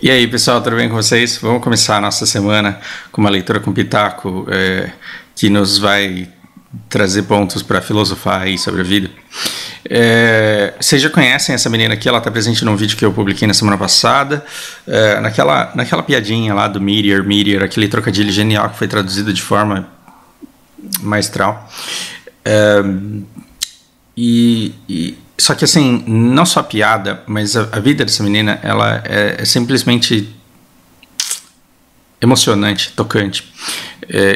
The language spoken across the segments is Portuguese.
E aí, pessoal, tudo bem com vocês? Vamos começar a nossa semana com uma leitura com pitaco que nos vai trazer pontos para filosofar aí sobre a vida. Vocês já conhecem essa menina aqui, ela está presente num vídeo que eu publiquei na semana passada, naquela piadinha lá do Meteor, aquele trocadilho genial que foi traduzido de forma maestral. Só que assim, não só a piada, mas a vida dessa menina, ela é simplesmente emocionante, tocante.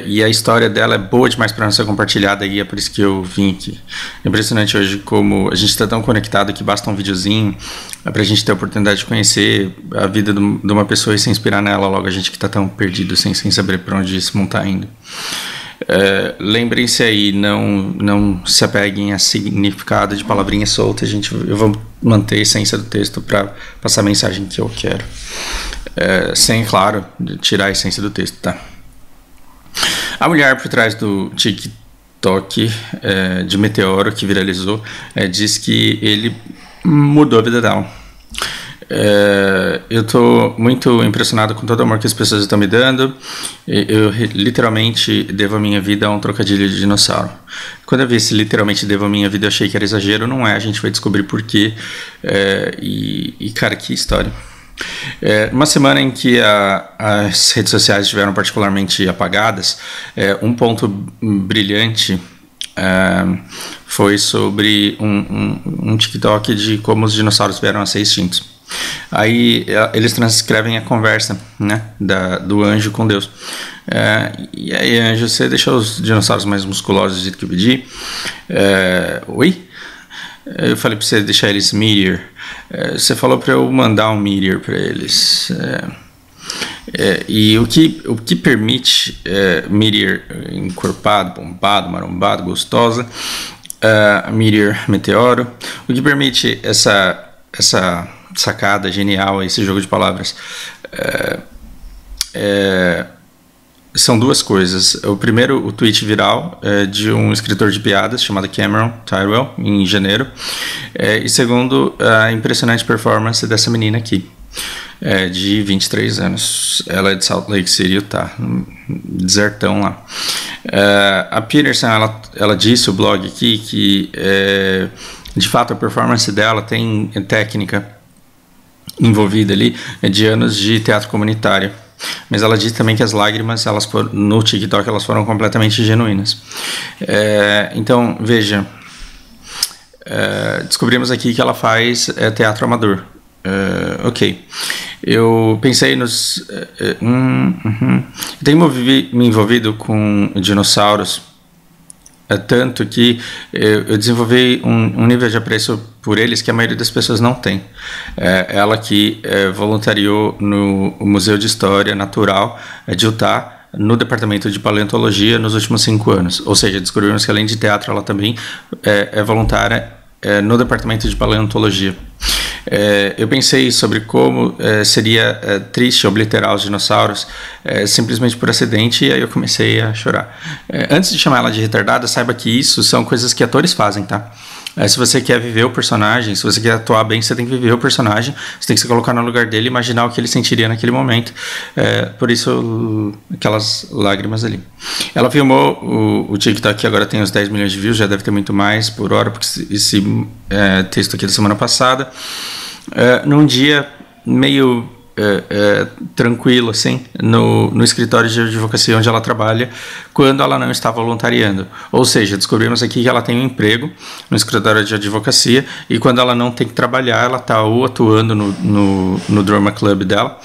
E a história dela é boa demais para não ser compartilhada e é por isso que eu vim aqui. É impressionante hoje como a gente está tão conectado que basta um videozinho para a gente ter a oportunidade de conhecer a vida de uma pessoa e se inspirar nela, logo a gente que está tão perdido sem saber para onde esse mundo está indo. Lembrem-se aí, não se apeguem a significado de palavrinhas soltas. Eu vou manter a essência do texto para passar a mensagem que eu quero, sem, claro, tirar a essência do texto, tá? A mulher por trás do TikTok de Meteoro que viralizou diz que ele mudou a vida dela. Eu estou muito impressionado com todo o amor que as pessoas estão me dando. Eu literalmente devo a minha vida a um trocadilho de dinossauro. Quando eu vi esse literalmente devo a minha vida, eu achei que era exagero. Não é, a gente vai descobrir porquê. Cara, que história. Uma semana em que as redes sociais estiveram particularmente apagadas, um ponto brilhante foi sobre um TikTok de como os dinossauros vieram a ser extintos. Aí eles transcrevem a conversa, né, do anjo com Deus. E aí, anjo, você deixou os dinossauros mais musculosos do jeito que eu pedi? Oi? Eu falei pra você deixar eles Meteor. Você falou pra eu mandar um Meteor pra eles. E o que permite Meteor encorpado, bombado, marombado, gostosa, Meteoro, o que permite essa sacada genial, esse jogo de palavras, são duas coisas. O primeiro, o tweet viral de um escritor de piadas chamado Cameron Tyrell, em janeiro. E segundo, a impressionante performance dessa menina aqui, de 23 anos. Ela é de Salt Lake City, Utah, desertão lá. A Peterson, ela disse, o blog aqui, que de fato a performance dela tem técnica envolvida ali de anos de teatro comunitário. Mas ela disse também que as lágrimas no TikTok elas foram completamente genuínas. Então, veja, descobrimos aqui que ela faz teatro amador. Ok. Eu pensei tenho me envolvido com dinossauros tanto que eu desenvolvi um nível de apreço por eles que a maioria das pessoas não tem. Ela que voluntariou no Museu de História Natural de Utah, no departamento de paleontologia, nos últimos 5 anos. Ou seja, descobrimos que além de teatro, ela também é voluntária no departamento de paleontologia. Eu pensei sobre como seria triste obliterar os dinossauros simplesmente por acidente, e aí eu comecei a chorar. Antes de chamar ela de retardada, saiba que isso são coisas que atores fazem, tá? Se você quer viver o personagem, se você quer atuar bem, você tem que viver o personagem, você tem que se colocar no lugar dele e imaginar o que ele sentiria naquele momento. Por isso, aquelas lágrimas ali. Ela filmou o TikTok, que agora tem uns 10 milhões de views, já deve ter muito mais por hora, porque esse texto aqui da semana passada, num dia meio tranquilo, assim, no escritório de advocacia onde ela trabalha, quando ela não está voluntariando. Ou seja, descobrimos aqui que ela tem um emprego no escritório de advocacia, e quando ela não tem que trabalhar, ela está ou atuando no drama club dela,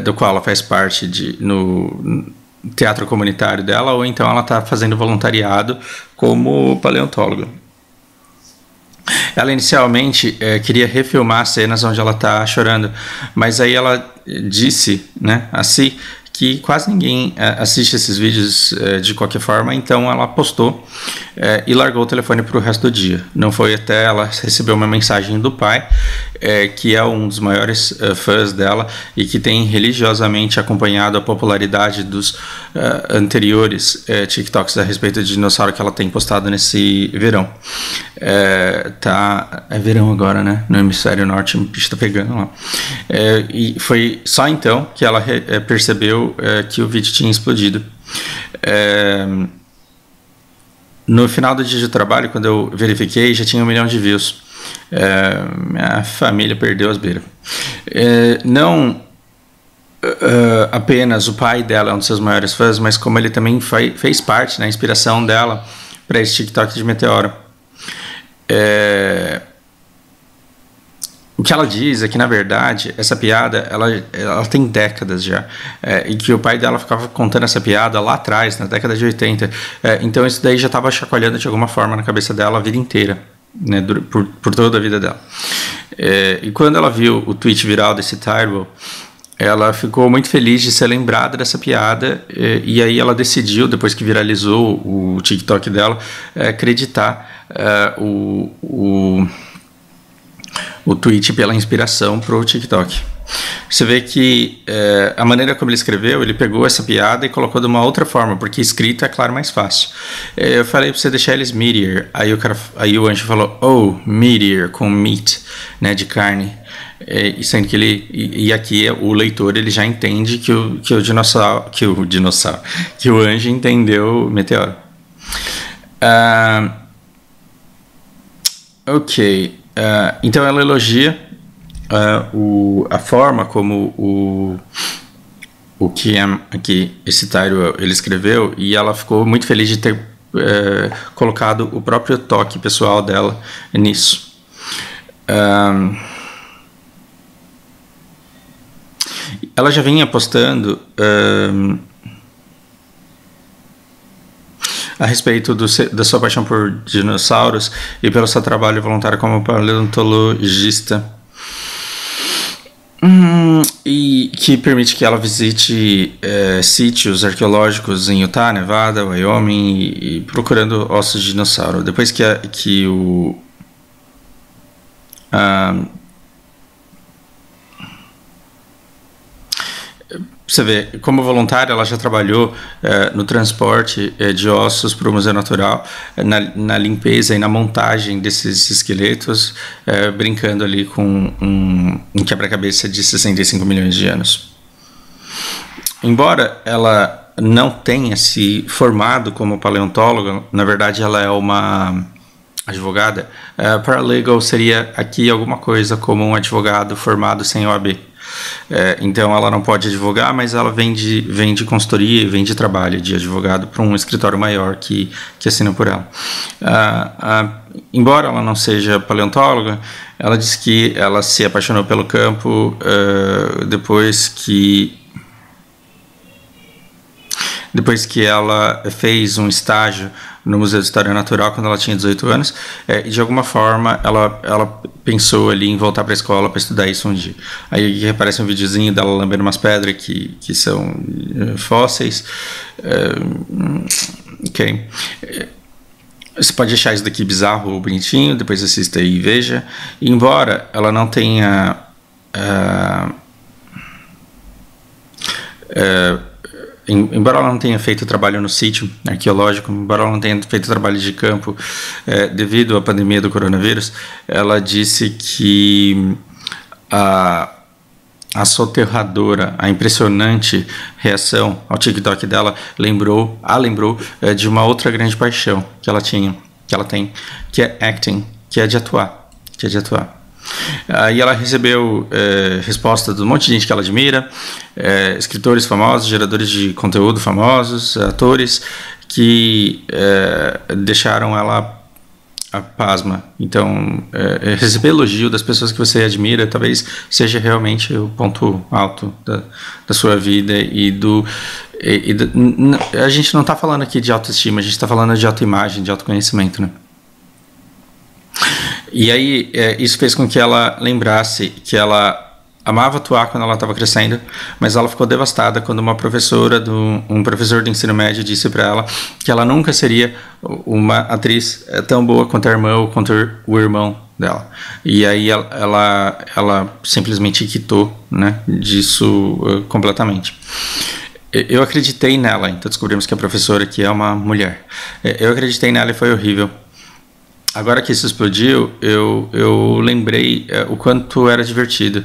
do qual ela faz parte no teatro comunitário dela, ou então ela está fazendo voluntariado como paleontóloga. Ela inicialmente queria refilmar cenas onde ela está chorando, mas aí ela disse, né, assim, que quase ninguém assiste esses vídeos de qualquer forma, então ela postou e largou o telefone para o resto do dia. Não foi até ela receber uma mensagem do pai, que é um dos maiores fãs dela e que tem religiosamente acompanhado a popularidade dos anteriores TikToks a respeito de dinossauro que ela tem postado nesse verão. É verão agora, né? No hemisfério norte, o bicho tá pegando lá. E foi só então que ela percebeu que o vídeo tinha explodido. No final do dia de trabalho, quando eu verifiquei, já tinha 1 milhão de views. Minha família perdeu as beiras. Não apenas o pai dela é um dos seus maiores fãs, mas como ele também fez parte da inspiração dela para esse TikTok de Meteoro. O que ela diz é que, na verdade, essa piada ela tem décadas já, e que o pai dela ficava contando essa piada lá atrás, na década de 80. Então isso daí já estava chacoalhando de alguma forma na cabeça dela a vida inteira, né, por toda a vida dela. E quando ela viu o tweet viral desse Tyrell, ela ficou muito feliz de ser lembrada dessa piada, e aí ela decidiu, depois que viralizou o TikTok dela, acreditar o tweet pela inspiração para o TikTok. Você vê que a maneira como ele escreveu, ele pegou essa piada e colocou de uma outra forma, porque escrito é claro mais fácil. Eu falei para você deixar eles meteor, aí o anjo falou, oh, meteor, com meat, né, de carne. Sendo que e aqui o leitor ele já entende que o anjo entendeu meteoro. Ok. Então ela elogia a forma como o que esse Tyrell ele escreveu, e ela ficou muito feliz de ter colocado o próprio toque pessoal dela nisso. Ela já vinha postando a respeito da sua paixão por dinossauros e pelo seu trabalho voluntário como paleontologista, e que permite que ela visite sítios arqueológicos em Utah, Nevada, Wyoming, e procurando ossos de dinossauro. Depois que o você vê, como voluntária, ela já trabalhou no transporte de ossos para o Museu Natural, na limpeza e na montagem desses esqueletos, brincando ali com um quebra-cabeça de 65 milhões de anos. Embora ela não tenha se formado como paleontóloga, na verdade ela é uma advogada. Paralegal seria aqui alguma coisa como um advogado formado sem OAB. Então ela não pode advogar, mas ela vende consultoria e vende trabalho de advogado para um escritório maior que assina por ela. Embora ela não seja paleontóloga, ela diz que ela se apaixonou pelo campo depois que ela fez um estágio no Museu de História Natural quando ela tinha 18 anos, e de alguma forma ela pensou ali em voltar para a escola para estudar isso um dia. Aí aparece um videozinho dela lambendo umas pedras que são fósseis. Ok. Você pode achar isso daqui bizarro ou bonitinho, depois assista aí e veja. E embora ela não tenha embora ela não tenha feito trabalho no sítio arqueológico, embora ela não tenha feito trabalho de campo devido à pandemia do coronavírus, ela disse que a soterradora, a impressionante reação ao TikTok dela lembrou de uma outra grande paixão que ela tem, que é acting, que é de atuar. E ela recebeu resposta de um monte de gente que ela admira, escritores famosos, geradores de conteúdo famosos, atores, que deixaram ela pasma. Então, receber elogio das pessoas que você admira talvez seja realmente o ponto alto da sua vida a gente não está falando aqui de autoestima, a gente está falando de autoimagem, de autoconhecimento, né? E aí, isso fez com que ela lembrasse que ela amava atuar quando ela estava crescendo, mas ela ficou devastada quando um professor do ensino médio disse para ela que ela nunca seria uma atriz tão boa quanto a irmã ou quanto o irmão dela. E aí ela simplesmente quitou, né, disso completamente. Eu acreditei nela, então descobrimos que a professora aqui é uma mulher. Eu acreditei nela e foi horrível. agora que isso explodiu, eu lembrei o quanto era divertido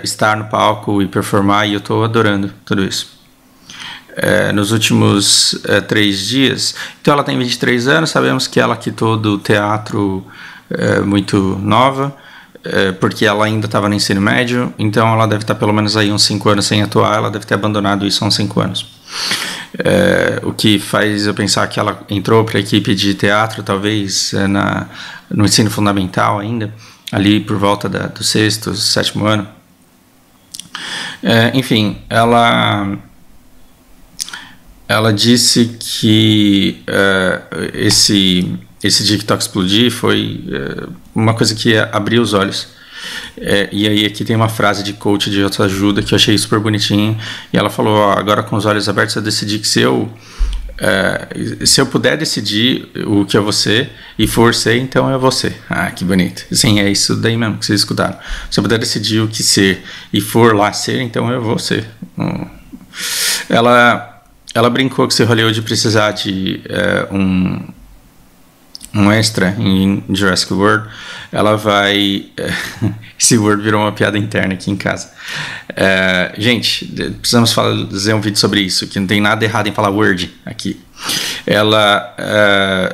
estar no palco e performar, e eu estou adorando tudo isso. Nos últimos 3 dias. Então ela tem 23 anos, sabemos que ela quitou do teatro muito nova, porque ela ainda estava no ensino médio, então ela deve estar pelo menos aí uns 5 anos sem atuar, ela deve ter abandonado isso há uns 5 anos. O que faz eu pensar que ela entrou para a equipe de teatro, talvez no ensino fundamental ainda, ali por volta do 6º, 7º ano. Enfim, ela disse que esse TikTok explodir foi uma coisa que abriu os olhos. E aí aqui tem uma frase de coach de autoajuda que eu achei super bonitinho. E ela falou, agora com os olhos abertos eu decidi que se eu puder decidir o que eu vou ser e for ser, então eu vou ser. Ah, que bonito. Sim, é isso daí mesmo que vocês escutaram. Se eu puder decidir o que ser e for lá ser, então eu vou ser. Ela brincou que se Hollywood precisar de um extra em Jurassic World, ela vai... Esse word virou uma piada interna aqui em casa. Gente, precisamos fazer um vídeo sobre isso, que não tem nada errado em falar word aqui. Ela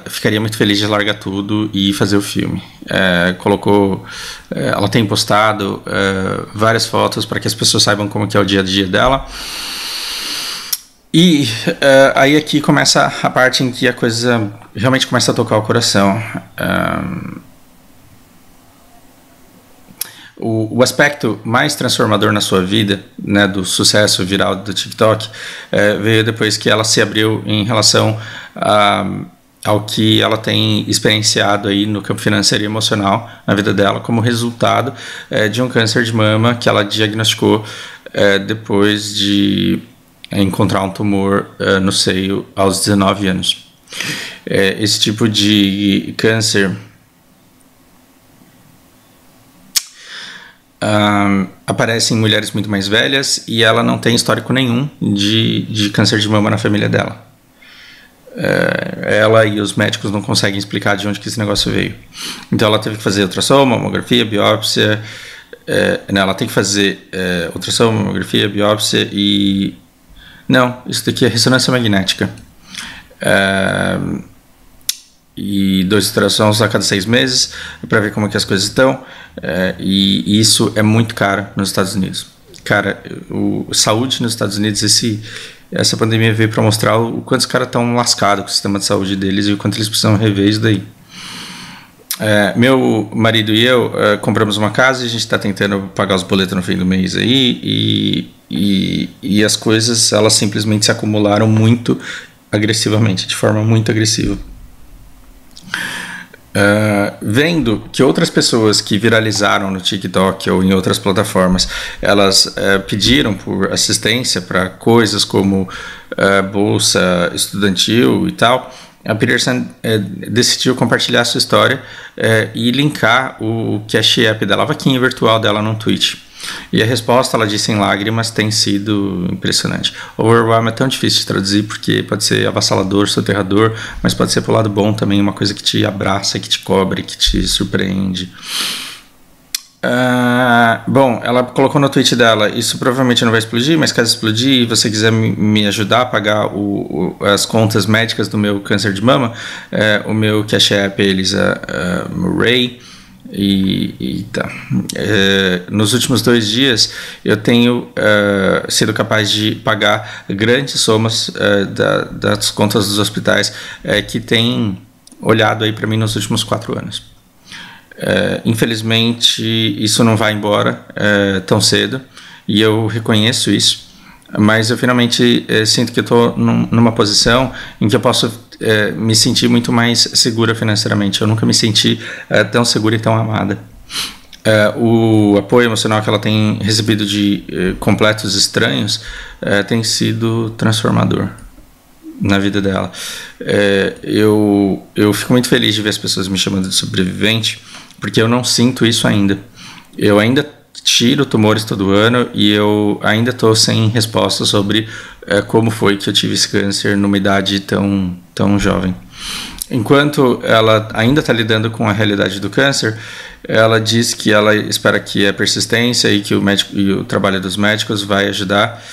ficaria muito feliz de largar tudo e fazer o filme. Ela tem postado várias fotos para que as pessoas saibam como que é o dia a dia dela. E aí aqui começa a parte em que a coisa realmente começa a tocar o coração. O aspecto mais transformador na sua vida, né, do sucesso viral do TikTok, veio depois que ela se abriu em relação ao que ela tem experienciado aí no campo financeiro e emocional na vida dela, como resultado de um câncer de mama que ela diagnosticou depois de encontrar um tumor no seio aos 19 anos. Esse tipo de câncer aparece em mulheres muito mais velhas e ela não tem histórico nenhum de câncer de mama na família dela. Ela e os médicos não conseguem explicar de onde que esse negócio veio. Então ela teve que fazer ultrassom, mamografia, biópsia. Ela tem que fazer ultrassom, mamografia, biópsia e... Não, isso daqui é ressonância magnética. E 2 ultrassons a cada 6 meses para ver como é que as coisas estão. E isso é muito caro nos Estados Unidos. Cara, saúde nos Estados Unidos, essa pandemia veio para mostrar o quanto os caras estão lascados com o sistema de saúde deles e o quanto eles precisam rever isso daí. Meu marido e eu compramos uma casa e a gente está tentando pagar os boletos no fim do mês aí, e as coisas elas simplesmente se acumularam muito agressivamente, de forma muito agressiva. Vendo que outras pessoas que viralizaram no TikTok ou em outras plataformas, elas pediram por assistência para coisas como bolsa estudantil e tal, a Peterson decidiu compartilhar a sua história e linkar o Cash App dela, a vaquinha virtual dela no Twitch. E a resposta, ela disse em lágrimas, tem sido impressionante. Overwhelm é tão difícil de traduzir porque pode ser avassalador, soterrador, mas pode ser pro lado bom também, uma coisa que te abraça, que te cobre, que te surpreende. Bom, ela colocou no tweet dela, isso provavelmente não vai explodir, mas caso explodir e você quiser me ajudar a pagar as contas médicas do meu câncer de mama, o meu Cash App é Elisa Murray. Nos últimos 2 dias eu tenho sido capaz de pagar grandes somas das contas dos hospitais que têm olhado aí para mim nos últimos 4 anos. Infelizmente isso não vai embora tão cedo e eu reconheço isso, mas eu finalmente sinto que eu estou numa posição em que eu posso me sentir muito mais segura financeiramente. Eu nunca me senti tão segura e tão amada. O apoio emocional que ela tem recebido de completos estranhos tem sido transformador na vida dela. Eu fico muito feliz de ver as pessoas me chamando de sobrevivente, porque eu não sinto isso ainda. Eu ainda tiro tumores todo ano e eu ainda estou sem resposta sobre como foi que eu tive esse câncer numa idade tão jovem. enquanto ela ainda está lidando com a realidade do câncer, ela diz que ela espera que a persistência e que o trabalho dos médicos vai ajudar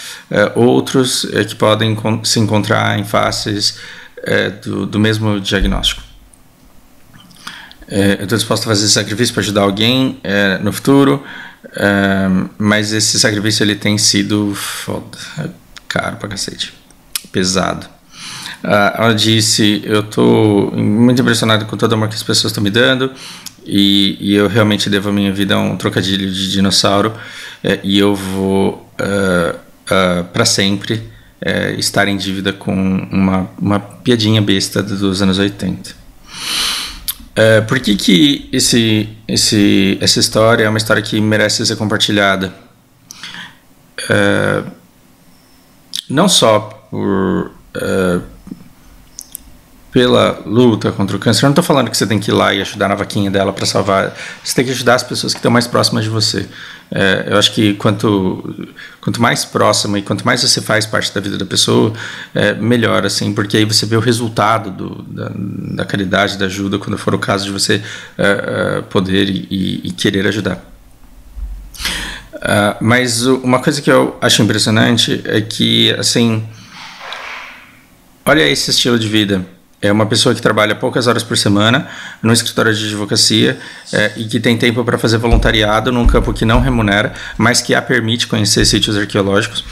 outros que podem se encontrar em faces do mesmo diagnóstico. Eu estou disposto a fazer esse sacrifício para ajudar alguém no futuro, mas esse sacrifício ele tem sido foda, caro pra cacete, pesado. Ela disse: eu estou muito impressionado com todo o amor que as pessoas estão me dando, e eu realmente devo a minha vida a um trocadilho de dinossauro, e eu vou para sempre estar em dívida com uma piadinha besta dos anos 80. Por que essa história é uma história que merece ser compartilhada? Não só pela luta contra o câncer. Eu não estou falando que você tem que ir lá e ajudar na vaquinha dela para salvar. Você tem que ajudar as pessoas que estão mais próximas de você. Eu acho que quanto mais próximo e quanto mais você faz parte da vida da pessoa, melhor, assim, porque aí você vê o resultado da caridade, da ajuda, quando for o caso de você poder e querer ajudar. Mas uma coisa que eu acho impressionante é que, assim, olha esse estilo de vida. É uma pessoa que trabalha poucas horas por semana no escritório de advocacia e que tem tempo para fazer voluntariado num campo que não remunera, mas que a permite conhecer sítios arqueológicos.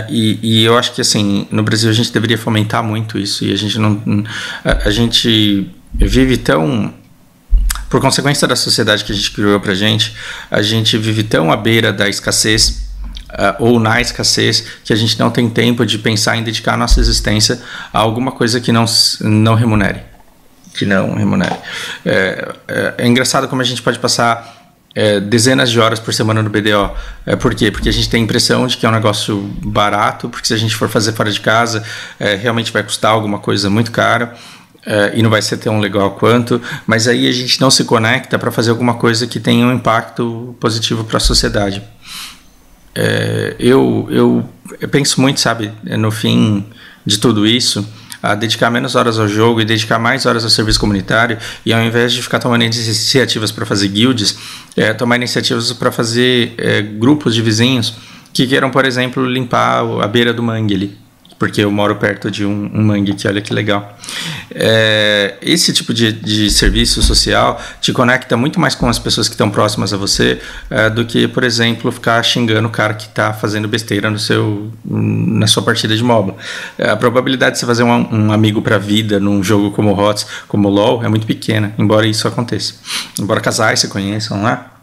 E eu acho que, assim, no Brasil a gente deveria fomentar muito isso, e a gente vive tão... Por consequência da sociedade que a gente criou pra gente, a gente vive tão à beira da escassez, ou na escassez, que a gente não tem tempo de pensar em dedicar a nossa existência a alguma coisa que não remunere. É engraçado como a gente pode passar dezenas de horas por semana no BDO. Por quê? Porque a gente tem a impressão de que é um negócio barato, porque se a gente for fazer fora de casa, realmente vai custar alguma coisa muito cara, e não vai ser tão legal quanto, mas aí a gente não se conecta para fazer alguma coisa que tenha um impacto positivo para a sociedade. Eu penso muito, sabe, no fim de tudo isso, a dedicar menos horas ao jogo e dedicar mais horas ao serviço comunitário, e ao invés de ficar tomando iniciativas para fazer guilds, tomar iniciativas para fazer grupos de vizinhos que queiram, por exemplo, limpar a beira do mangue ali, porque eu moro perto de um mangue aqui, olha que legal. Esse tipo de serviço social te conecta muito mais com as pessoas que estão próximas a você do que, por exemplo, ficar xingando o cara que está fazendo besteira na sua partida de MOBA. A probabilidade de você fazer um amigo para a vida num jogo como HOTS, como LoL, é muito pequena, embora isso aconteça. Embora casais se conheçam lá,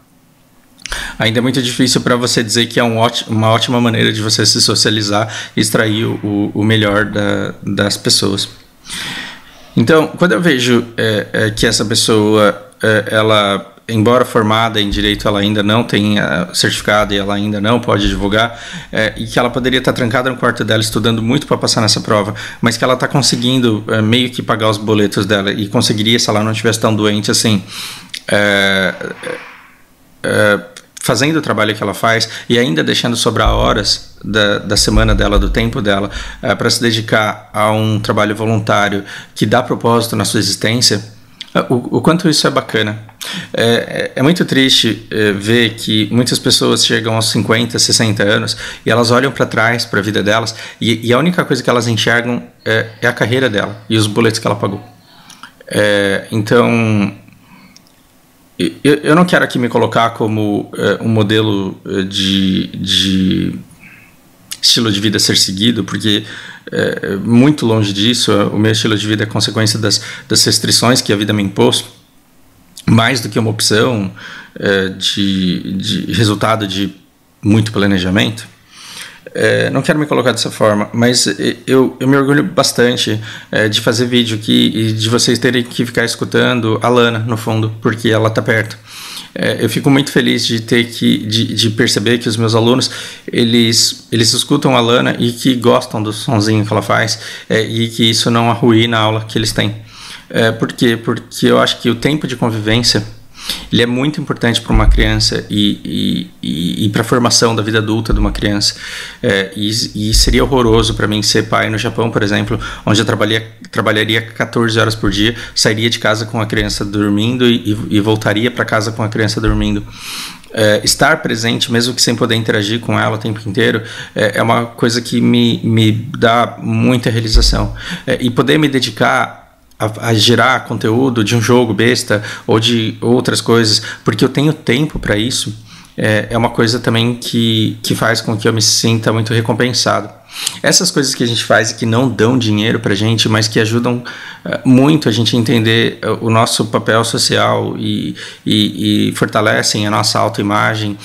ainda é muito difícil para você dizer que é uma ótima maneira de você se socializar e extrair o melhor das pessoas. Então, quando eu vejo que essa pessoa, ela, embora formada em direito, ela ainda não tem certificado e ela ainda não pode advogar, e que ela poderia estar trancada no quarto dela estudando muito para passar nessa prova, mas que ela está conseguindo meio que pagar os boletos dela, e conseguiria se ela não estivesse tão doente assim, fazendo o trabalho que ela faz e ainda deixando sobrar horas da semana dela, do tempo dela, para se dedicar a um trabalho voluntário que dá propósito na sua existência, o quanto isso é bacana. É muito triste ver que muitas pessoas chegam aos 50, 60 anos e elas olham para trás, para a vida delas, e a única coisa que elas enxergam é a carreira dela e os boletos que ela pagou. Então... Eu não quero aqui me colocar como um modelo de estilo de vida a ser seguido, porque muito longe disso. O meu estilo de vida é consequência das restrições que a vida me impôs, mais do que uma opção de resultado de muito planejamento. Não quero me colocar dessa forma, mas eu me orgulho bastante de fazer vídeo aqui e de vocês terem que ficar escutando a Lana no fundo, porque ela está perto. Eu fico muito feliz de perceber que os meus alunos eles escutam a Lana e que gostam do sonzinho que ela faz, e que isso não arruína a aula que eles têm. Por quê? Porque eu acho que o tempo de convivência Ele é muito importante para uma criança e para a formação da vida adulta de uma criança. E seria horroroso para mim ser pai no Japão, por exemplo, onde eu trabalharia 14 horas por dia, sairia de casa com a criança dormindo e voltaria para casa com a criança dormindo. Estar presente, mesmo que sem poder interagir com ela o tempo inteiro, é uma coisa que me dá muita realização. E poder me dedicar a gerar conteúdo de um jogo besta ou de outras coisas, porque eu tenho tempo para isso, é uma coisa também que faz com que eu me sinta muito recompensado. Essas coisas que a gente faz e que não dão dinheiro pra gente, mas que ajudam muito a gente a entender o nosso papel social e fortalecem a nossa autoimagem.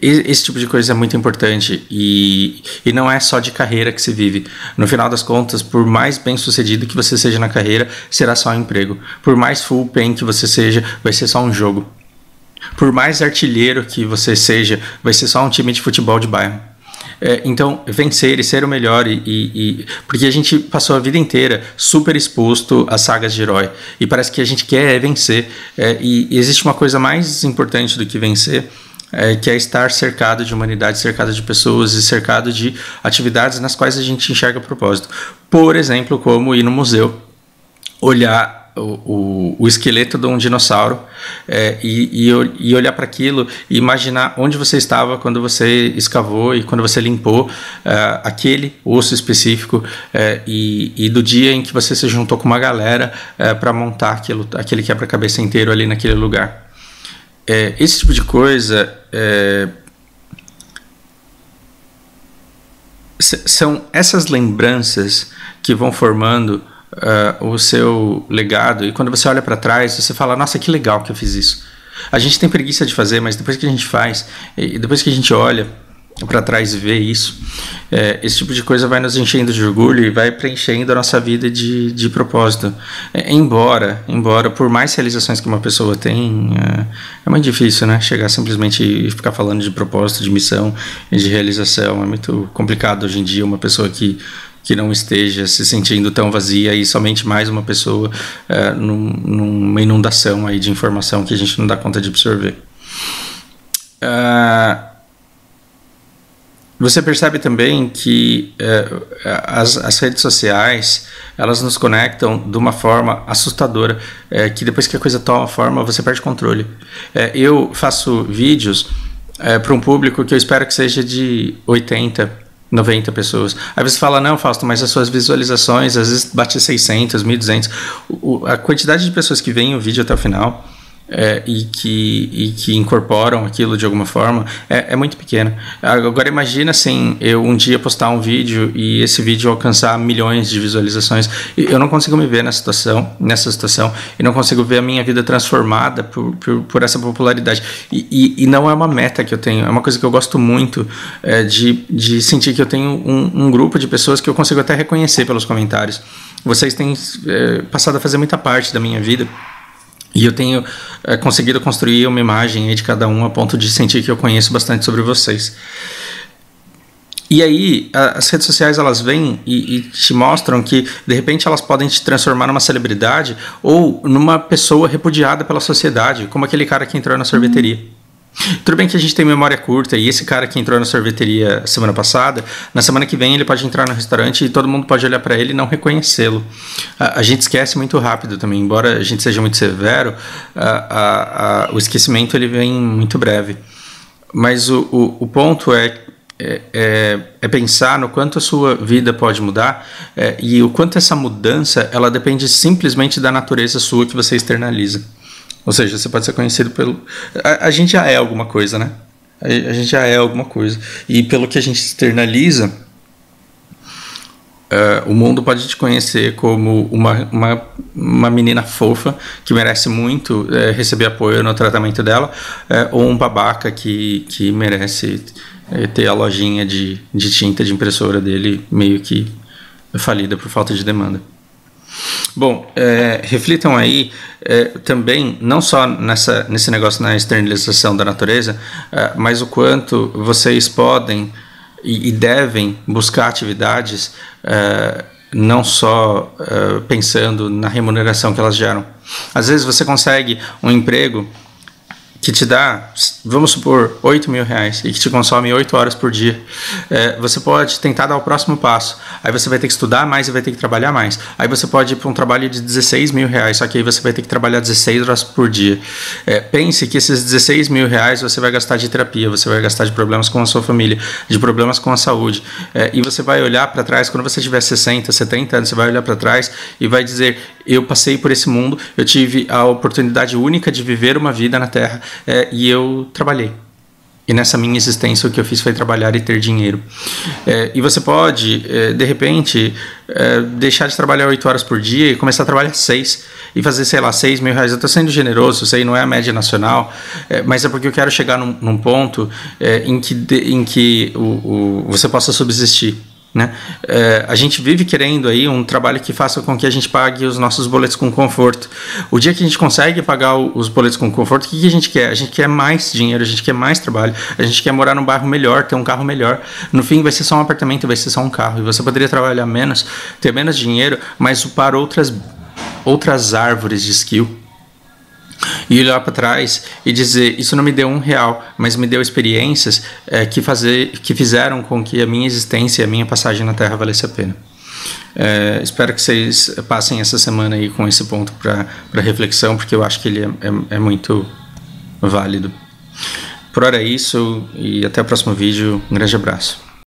Esse tipo de coisa é muito importante e não é só de carreira que se vive. No final das contas, por mais bem sucedido que você seja na carreira, será só um emprego. Por mais full pen que você seja, vai ser só um jogo. Por mais artilheiro que você seja, vai ser só um time de futebol de bairro. Então, vencer e ser o melhor, porque a gente passou a vida inteira super exposto às sagas de herói e parece que a gente quer vencer, e existe uma coisa mais importante do que vencer, que é estar cercado de humanidade, cercado de pessoas e cercado de atividades nas quais a gente enxerga propósito. Por exemplo, como ir no museu, olhar o esqueleto de um dinossauro e olhar para aquilo e imaginar onde você estava quando você escavou e quando você limpou aquele osso específico, e do dia em que você se juntou com uma galera para montar aquele quebra-cabeça inteiro ali naquele lugar. Esse tipo de coisa são essas lembranças que vão formando o seu legado, e quando você olha para trás você fala, nossa, que legal que eu fiz isso. A gente tem preguiça de fazer, mas depois que a gente faz e depois que a gente olha para trás e vê isso, esse tipo de coisa vai nos enchendo de orgulho e vai preenchendo a nossa vida de propósito. Embora por mais realizações que uma pessoa tem, é muito difícil, né? Chegar simplesmente e ficar falando de propósito, de missão e de realização. É muito complicado hoje em dia uma pessoa que não esteja se sentindo tão vazia e somente mais uma pessoa numa inundação aí de informação que a gente não dá conta de absorver. Você percebe também que as redes sociais, elas nos conectam de uma forma assustadora, que depois que a coisa toma forma, você perde controle. Eu faço vídeos para um público que eu espero que seja de 80, 90 pessoas. Às vezes fala, não, Fausto, mas as suas visualizações às vezes bate 600, 1.200. A quantidade de pessoas que veem o vídeo até o final e que incorporam aquilo de alguma forma é muito pequena. Agora imagina assim, eu um dia postar um vídeo e esse vídeo alcançar milhões de visualizações. Eu não consigo me ver nessa situação e não consigo ver a minha vida transformada por essa popularidade. E não é uma meta que eu tenho, é uma coisa que eu gosto muito, de sentir que eu tenho um grupo de pessoas que eu consigo até reconhecer pelos comentários. Vocês têm passado a fazer muita parte da minha vida. E eu tenho conseguido construir uma imagem aí de cada um a ponto de sentir que eu conheço bastante sobre vocês. E aí, as redes sociais, elas vêm e te mostram que, de repente, elas podem te transformar numa celebridade ou numa pessoa repudiada pela sociedade, como aquele cara que entrou na sorveteria. Tudo bem que a gente tem memória curta e esse cara que entrou na sorveteria semana passada, na semana que vem ele pode entrar no restaurante e todo mundo pode olhar para ele e não reconhecê-lo. A gente esquece muito rápido também, embora a gente seja muito severo, o esquecimento ele vem muito breve. Mas o ponto é pensar no quanto a sua vida pode mudar, e o quanto essa mudança ela depende simplesmente da natureza sua que você externaliza. Ou seja, você pode ser conhecido pelo... A gente já é alguma coisa, né? A gente já é alguma coisa. E pelo que a gente externaliza, o mundo pode te conhecer como uma menina fofa que merece muito receber apoio no tratamento dela, ou um babaca que merece ter a lojinha de tinta de impressora dele meio que falida por falta de demanda. Bom, reflitam aí também, não só nesse negócio na externalização da natureza, mas o quanto vocês podem e devem buscar atividades não só pensando na remuneração que elas geram. Às vezes você consegue um emprego que te dá, vamos supor, 8 mil reais e que te consome 8 horas por dia. Você pode tentar dar o próximo passo. Aí você vai ter que estudar mais e vai ter que trabalhar mais. Aí você pode ir para um trabalho de 16 mil reais, só que aí você vai ter que trabalhar 16 horas por dia. Pense que esses 16 mil reais você vai gastar de terapia, você vai gastar de problemas com a sua família, de problemas com a saúde. E você vai olhar para trás, quando você tiver 60, 70 anos, você vai olhar para trás e vai dizer: eu passei por esse mundo, eu tive a oportunidade única de viver uma vida na Terra, e eu trabalhei. E nessa minha existência o que eu fiz foi trabalhar e ter dinheiro. E você pode, de repente, deixar de trabalhar 8 horas por dia e começar a trabalhar 6 e fazer, sei lá, 6 mil reais. Eu estou sendo generoso, isso aí não é a média nacional, mas é porque eu quero chegar num ponto em que você possa subsistir. Né? A gente vive querendo aí um trabalho que faça com que a gente pague os nossos boletos com conforto. O dia que a gente consegue pagar os boletos com conforto, o que a gente quer? A gente quer mais dinheiro, a gente quer mais trabalho, a gente quer morar num bairro melhor, ter um carro melhor. No fim vai ser só um apartamento, vai ser só um carro, e você poderia trabalhar menos, ter menos dinheiro, mas upar outras árvores de skill. E olhar para trás e dizer: isso não me deu R$1, mas me deu experiências que fizeram com que a minha existência e a minha passagem na Terra valesse a pena. Espero que vocês passem essa semana aí com esse ponto para reflexão, porque eu acho que ele é muito válido. Por hora é isso, e até o próximo vídeo. Um grande abraço.